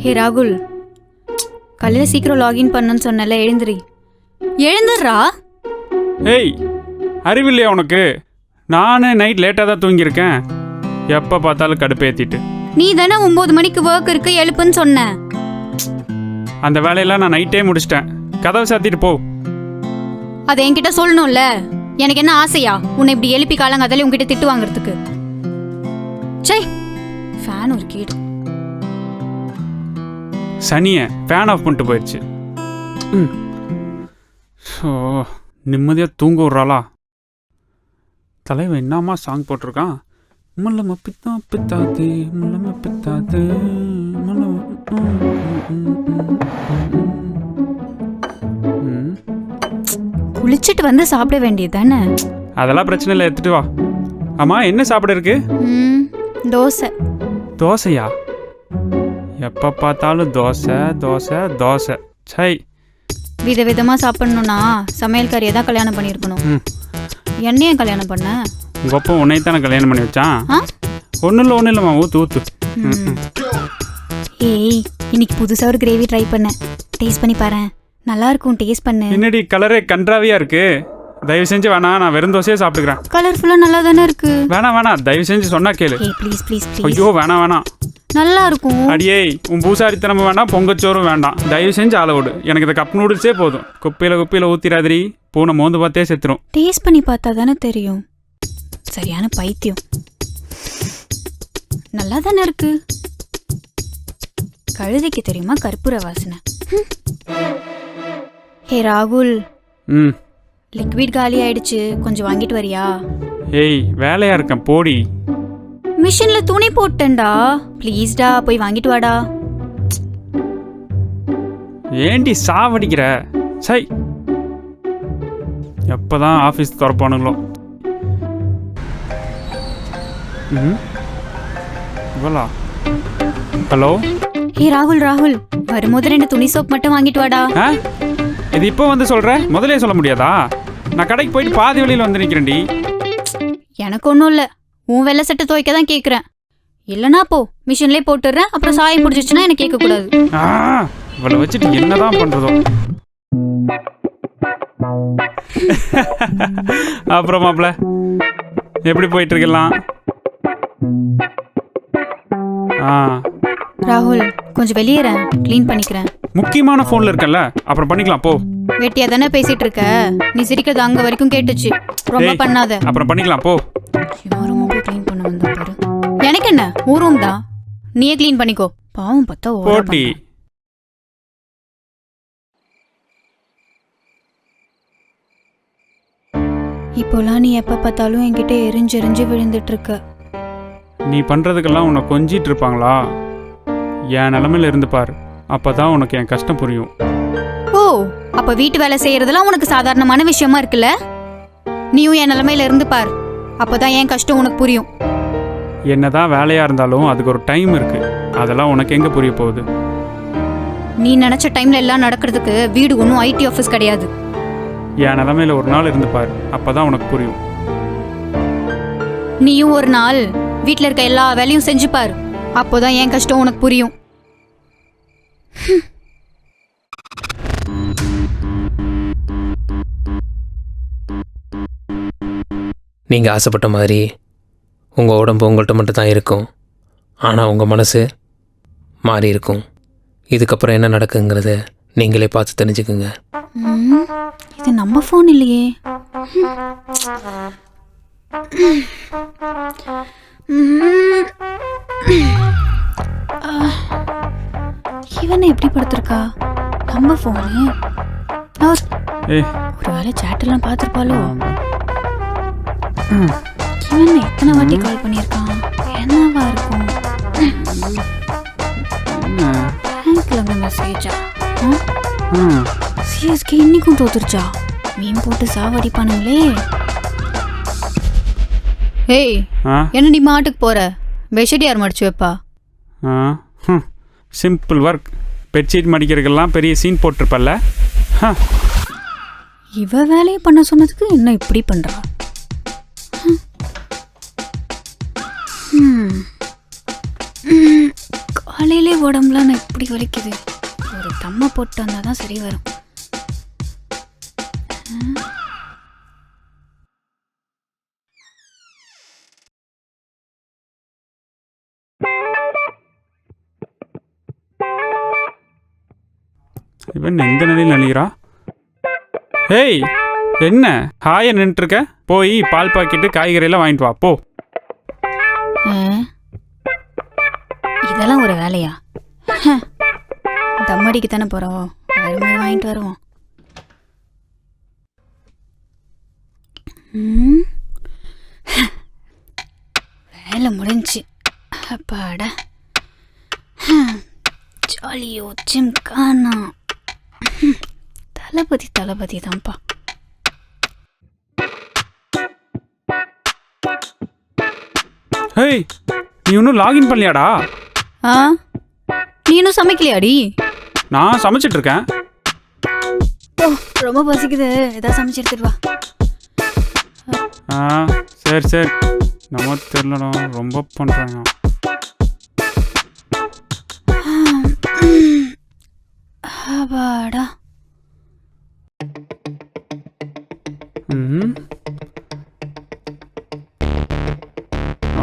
ஹே ராகுல், காலையில் சீக்கிரம் லாகின் பண்ணுன்னு சொன்னல, எழுந்துடுறா. ஏய், அறிவில்லையா உனக்கு? நானே நைட் லேட்டாக தான் தூங்கியிருக்கேன். எப்போ பார்த்தாலும் கடுப்பேற்றிட்டு. நீ தானே 9 மணிக்கு ஒர்க் இருக்கு எழுப்புன்னு சொன்ன. அந்த வேலையெல்லாம் நான் நைட்டே முடிச்சிட்டேன். கதவை சாத்திட்டு போ. அதை என்கிட்ட சொல்லணும்ல. எனக்கு என்ன ஆசையா உன்னை இப்படி எழுப்பி காலங்காதாலே உங்ககிட்ட திட்டு வாங்குறதுக்கு? சை, ஃபேன் ஒரு கீடு. சனியை ஃபேன் ஆஃப் பண்ணிட்டு போயிடுச்சு. ஸோ நிம்மதியாக தூங்க விட்றாளா? தலைவன் என்னம்மா சாங் போட்டிருக்கான்? முள்ளம பித்தா பித்தாது, முள்ளம பித்தாது, குளிச்சுட்டு வந்து சாப்பிட வேண்டியது தானே. அதெல்லாம் பிரச்சனை இல்லை, எடுத்துட்டு வா. ஆமா, என்ன சாப்பிட இருக்கு? தோசை. தோசையா? எப்போ பார்த்தாலும் தோசை தோசை தோசை. சை, விதவிதமாக சாப்பிடணும்னா சமையல்காரியை தான் கல்யாணம் பண்ணியிருக்கணும். என்னையே கல்யாணம் பண்ண? உங்கள் அப்பா உன்னைத்தானே கல்யாணம் பண்ணி வச்சான். ஒன்றும் இல்லைம்மா, ஊத்து ஊத்து. ஏய், இன்னைக்கு புதுசாக ஒரு கிரேவி ட்ரை பண்ணேன். டேஸ்ட் பண்ணி பாரு, நல்லா இருக்கும். டேஸ்ட் பண்ணு. என்னடி கலரே கன்றாவியா இருக்கு. தயவு செஞ்சு வேணாம், நான் வெறும் தோசையே சாப்பிட்டுக்கிறேன். கலர்ஃபுல்லாக நல்லா தானே இருக்கு. வேணாம், தயவு செஞ்சு சொன்னா கேளு. Please please please. ஐயோ வேணாம். நல்லா இருக்கும். அடியே, உன் பூசாரித்தனமும் வேண்டாம், பொங்கச்சோறும் வேண்டாம். தயவு செஞ்சு ஆள விடு. எனக்கு இந்த கப் நூடுல்ஸே போதும். குப்பையில் ஊத்திராதிரி. பூனை மோந்து பார்த்தே செத்துரும். டேஸ்ட் பண்ணி பார்த்தா தானே தெரியும். சரியான பைத்தியம். நல்லா தானே இருக்கு. கழுதைக்கு தெரியுமா கற்பூர வாசனை? ஹே ராகுல், லிக்விட் காலி ஆயிடுச்சு, கொஞ்சம் வாங்கிட்டு வரியா? ஏய், வேலையா இருக்கேன், போடி. மிஷின்ல துணி போட்டேன்டா, ப்ளீஸ்டா போய் வாங்கிட்டு வாடா. ஏண்டி சாவடிக்கிற? சை, எப்பதான் ஆஃபீஸ் திறப்பானுங்களோ. இவளா? ஹலோ. ஹே ராகுல், வரும்போது 2 துணி சோப் மட்டும் வாங்கிட்டு வாடா. இது இப்போ வந்து சொல்ற? முதலே சொல்ல முடியாதா? நான் கடைக்கு போயிட்டு பாதி வழியில் வந்து நிற்கிறேன்டி. எனக்கு ஒன்றும் இல்லை, உன் வெள்ளை சட்டை துவைக்க தான் கேட்குறேன். இல்லைனா போ, மிஷின்லேயே போட்டுடுறேன். அப்புறம் சாயம் பிடிச்சிச்சுன்னா எனக்கு கேட்கக்கூடாது. இவளை வச்சுட்டு என்னதான் பண்றதோ. அப்புறம் மாப்பிள்ள, எப்படி போயிட்டு இருக்கலாம்? ராகுல், கொஞ்சம் வெளியேறேன், க்ளீன் பண்ணிக்கிறேன். முக்கியமான ஃபோன்ல இருக்கல்ல, அப்புறம் பண்ணிக்கலாம் போ. வெட்டியா தானே பேசிட்டு இருக்க? நீ சிரிக்கிறது அங்க வரைக்கும் கேட்டுச்சு. ரொம்ப பண்ணாத. அப்புறம் பண்ணிக்கலாம் போ. ரூம் போய் க்ளீன் பண்ண வந்தா பாரு. எனக்கு என்ன, உன் ரூம் தான், நீயே க்ளீன் பண்ணிக்கோ. பாவம் பார்த்தா போட்டி. இப்போலாம் நீ எப்ப பார்த்தாலும் என்கிட்ட எரிஞ்செறிஞ்சு விழுந்துட்டு இருக்க. நீ பண்றதுக்கெல்லாம் உன்னை கொஞ்சிட்டு இருப்பாங்களா? என் நிலைமையில இருந்து பாரு, அப்பதான் உனக்கு என் கஷ்டம் புரியும். ஓ, அப்ப வீட்டு வேலை செய்யறதெல்லாம் உனக்கு சாதாரணமான விஷயமா இருக்குல்ல? நீயும் என் நிலைமையில இருந்து பார், அப்பதான் என் கஷ்டம் உனக்கு புரியும். என்னதான் வேலையா இருந்தாலும் அதுக்கு ஒரு டைம் இருக்கு. அதெல்லாம் உனக்கு எங்க புரிய போகுது? நீ நினைச்ச டைம்ல எல்லாம் நடக்கிறதுக்கு வீடு ஒன்றும் ஐடி ஆஃபீஸ் கிடையாது. என் நிலைமையில ஒரு நாள் இருந்து பாரு, அப்பதான் உனக்கு புரியும். நீயும் ஒரு நாள் வீட்டில் இருக்க எல்லா வேலையும் செஞ்சு பாரு, அப்போதான் என் கஷ்டம் உனக்கு புரியும். நீங்கள் ஆசைப்பட்ட மாதிரி உங்கள் உடம்பு உங்கள்கிட்ட மட்டும் தான் இருக்கும். ஆனால் உங்கள் மனசு மாறி இருக்கும். இதுக்கப்புறம் என்ன நடக்குங்கிறத நீங்களே பார்த்து தெரிஞ்சுக்குங்க. இது நம்ம ஃபோன் இல்லையே. இவனை எப்படி படுத்திருக்கா? நம்ம ஃபோனு. ஒரு வேளை சேட்டெல்லாம் பார்த்துருப்பாளோ? இவன் எத்தனை வாட்டி கால் பண்ணியிருக்கான்? என்னவா இருக்கும்? பேங்க்ல இருந்து மெசேஜா? சிஎஸ்கே இன்னைக்கும் தோத்துருச்சா? மீன் போட்டு சாவடிப்பானுங்களே. ஏய், என்ன நீ மாட்டுக்கு போற? பெட்ஷீட் யார் மடிச்சு வைப்பா? Simple work. பெட்ஷீட் மடிக்கிறதுக்கெல்லாம் பெரிய சீன் போட்டிருப்பல்ல. இவ வேலையை பண்ண சொன்னதுக்கு என்ன இப்படி பண்றா? காலையிலே உடம்புலாம் நான் இப்படி வலிக்குது. ஒரு தம்மை போட்டு வந்தால் தான் சரி வரும். இவன் எந்த நிலையில் நலிகிறா? ஹேய், என்ன ஹாயா நின்றுருக்க? போய் பால் பாக்கெட்டு காய்கறியெல்லாம் வாங்கிட்டு வா போ. இதெல்லாம் ஒரு வேலையா? தம்மடிக்கு தானே போகிறோம், வரும்போது வாங்கிட்டு வருவோம். வேலை முடிஞ்சு அப்பாடா. ஜாலியோ ஜிம்கானா. தளபதி தான்ப்பா. ஹேய், நீ இன்னும் லாகின் பண்ணலையாடா? நீ இன்னும் சமைக்கலையாடி? நான் சமைச்சிட்டு இருக்கேன். ரொம்ப பசிக்குது, ஏதாவது சமைச்சு எடுத்துட்டு வா. சரி நம்ம தெரியலடா, ரொம்ப பண்ணுறாங்க. அப்பாடா.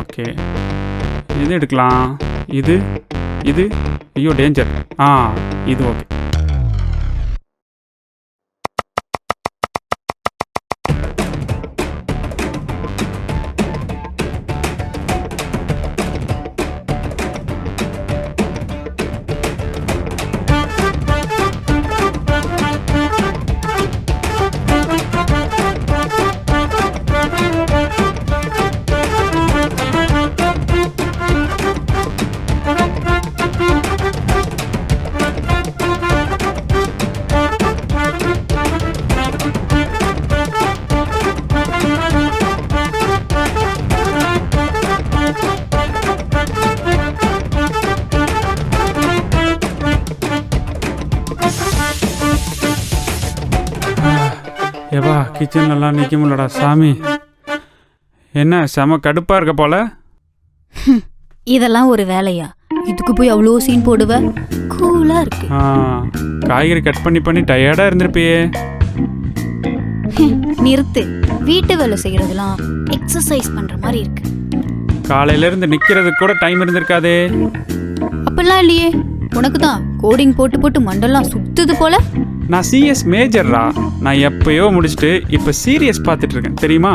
ஓகே, இது எடுக்கலாம். இது ஐயோ டேஞ்சர். இது ஓகே. ஏப்பா, கிச்சன்லலாம் நிற்க முடியலடா சாமி. என்ன செம கடுப்பாக இருக்க போல? இதெல்லாம் ஒரு வேலையா? இதுக்கு போய் அவ்வளோ சீன் போடுவ? கூலா இருக்கு. காய்கறி கட் பண்ணி டயர்டாக இருந்திருப்பியே. நிறுத்து. வீட்டு வேலை செய்யறதுலாம் எக்ஸசைஸ் பண்ற மாதிரி இருக்கு. காலையிலேருந்து நிற்கிறதுக்கு கூட டைம் இருந்திருக்காதே. அப்படிலாம் இல்லையே. உனக்கு தான் கோடிங் போட்டு மண்டெல்லாம் சுத்துது போல. நான் சிஎஸ் மேஜர்ரா. நான் எப்பயோ முடிச்சுட்டு இப்போ சீரியஸ் பார்த்துட்டு இருக்கேன் தெரியுமா?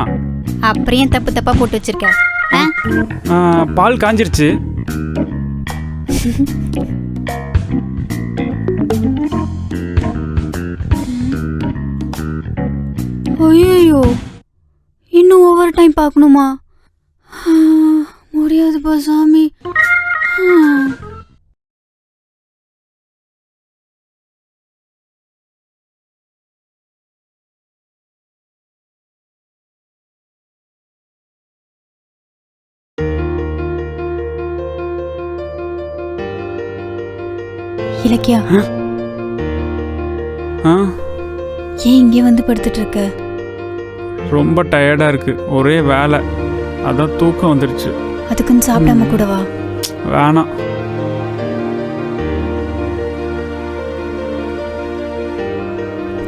அப்புறம் தப்பா போட்டு வச்சிருக்க. பால் காஞ்சிருச்சு. ஐயோ, இன்னும் ஓவர் டைம் பார்க்கணுமா? முடியாதுப்பா சாமி. இலக்கியா, ஏன் இங்கே வந்து படுத்துட்டு இருக்க? ரொம்ப டயர்டாக இருக்கு, ஒரே வேலை, அதான் தூக்கம் வந்துருச்சு. அதுக்குன்னு சாப்பிடாம கூட வா. வேணாம்.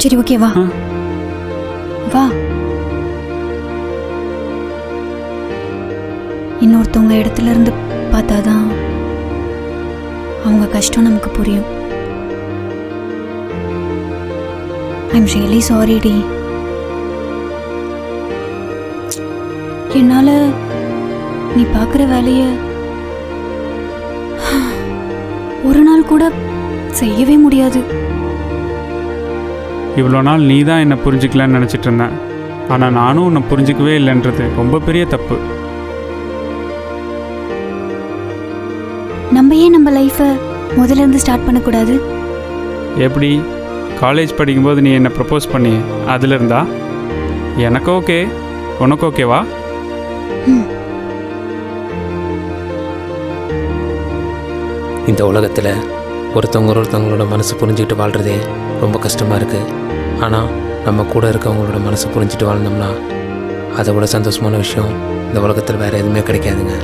சரி ஓகே வா வா. இன்னொருத்தவங்க இடத்துல இருந்து பார்த்தாதான் அவங்க கஷ்டம் நமக்கு புரியும். ஐம் ரியலி சாரி டி. என்னால நீ பார்க்குற வேலைய ஒரு நாள் கூட செய்யவே முடியாது. இவ்வளோ நாள் நீ தான் என்னை புரிஞ்சுக்கலன்னு நினச்சிட்டு இருந்தேன். ஆனால் நானும் உன்னை புரிஞ்சிக்கவே இல்லைன்றது ரொம்ப பெரிய தப்பு. நம்ம ஏன் நம்ம லைஃப்பை முதல்ல இருந்து ஸ்டார்ட் பண்ணக்கூடாது? எப்படி? காலேஜ் படிக்கும்போது நீ என்னை ப்ரப்போஸ் பண்ணி அதில் இருந்தா எனக்கு ஓகே, உனக்கு ஓகேவா? இந்த உலகத்தில் ஒருத்தவங்களோட மனசு புரிஞ்சுக்கிட்டு வாழ்கிறதே ரொம்ப கஷ்டமாக இருக்குது. ஆனால் நம்ம கூட இருக்கவங்களோட மனசு புரிஞ்சுட்டு வாழ்ந்தோம்னா அதை விட சந்தோஷமான விஷயம் இந்த உலகத்தில் வேறு எதுவுமே கிடைக்காதுங்க.